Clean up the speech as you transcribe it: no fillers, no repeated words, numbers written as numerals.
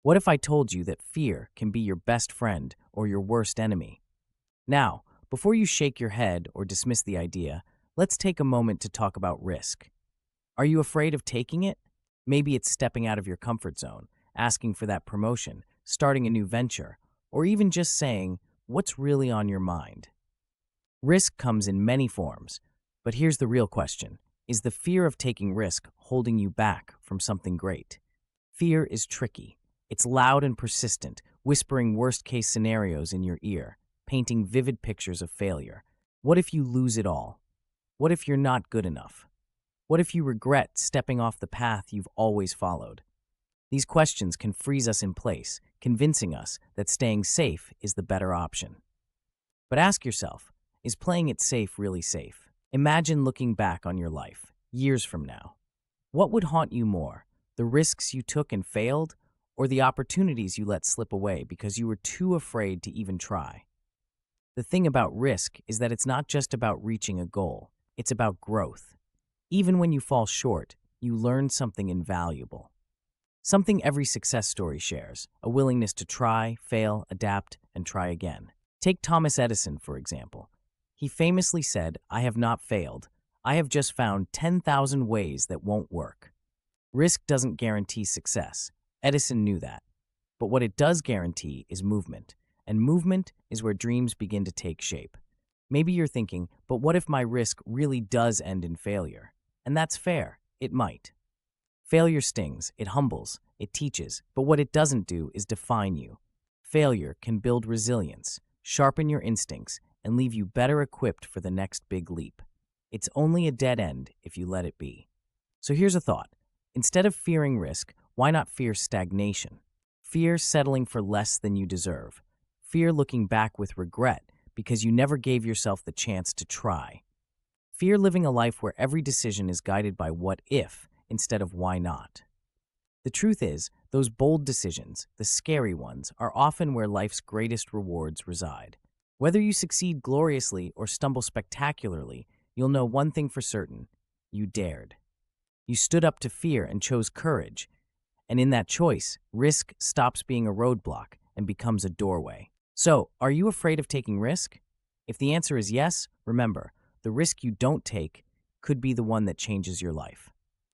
What if I told you that fear can be your best friend or your worst enemy? Now, before you shake your head or dismiss the idea, let's take a moment to talk about risk. Are you afraid of taking it? Maybe it's stepping out of your comfort zone, asking for that promotion, starting a new venture, or even just saying, what's really on your mind? Risk comes in many forms, but here's the real question. Is the fear of taking risk holding you back from something great? Fear is tricky. It's loud and persistent, whispering worst-case scenarios in your ear, painting vivid pictures of failure. What if you lose it all? What if you're not good enough? What if you regret stepping off the path you've always followed? These questions can freeze us in place, convincing us that staying safe is the better option. But ask yourself, is playing it safe really safe? Imagine looking back on your life, years from now. What would haunt you more, the risks you took and failed, or the opportunities you let slip away because you were too afraid to even try? The thing about risk is that it's not just about reaching a goal, it's about growth. Even when you fall short, you learn something invaluable. Something every success story shares, a willingness to try, fail, adapt, and try again. Take Thomas Edison, for example. He famously said, "I have not failed. I have just found 10,000 ways that won't work." Risk doesn't guarantee success. Edison knew that. But what it does guarantee is movement. And movement is where dreams begin to take shape. Maybe you're thinking, but what if my risk really does end in failure? And that's fair. It might. Failure stings, it humbles, it teaches, but what it doesn't do is define you. Failure can build resilience, sharpen your instincts, and leave you better equipped for the next big leap. It's only a dead end if you let it be. So here's a thought. Instead of fearing risk, why not fear stagnation? Fear settling for less than you deserve. Fear looking back with regret because you never gave yourself the chance to try. Fear living a life where every decision is guided by what if instead of why not. The truth is, those bold decisions, the scary ones, are often where life's greatest rewards reside. Whether you succeed gloriously or stumble spectacularly, you'll know one thing for certain: you dared. You stood up to fear and chose courage. And in that choice, risk stops being a roadblock and becomes a doorway. So, are you afraid of taking risk? If the answer is yes, remember, the risk you don't take could be the one that changes your life.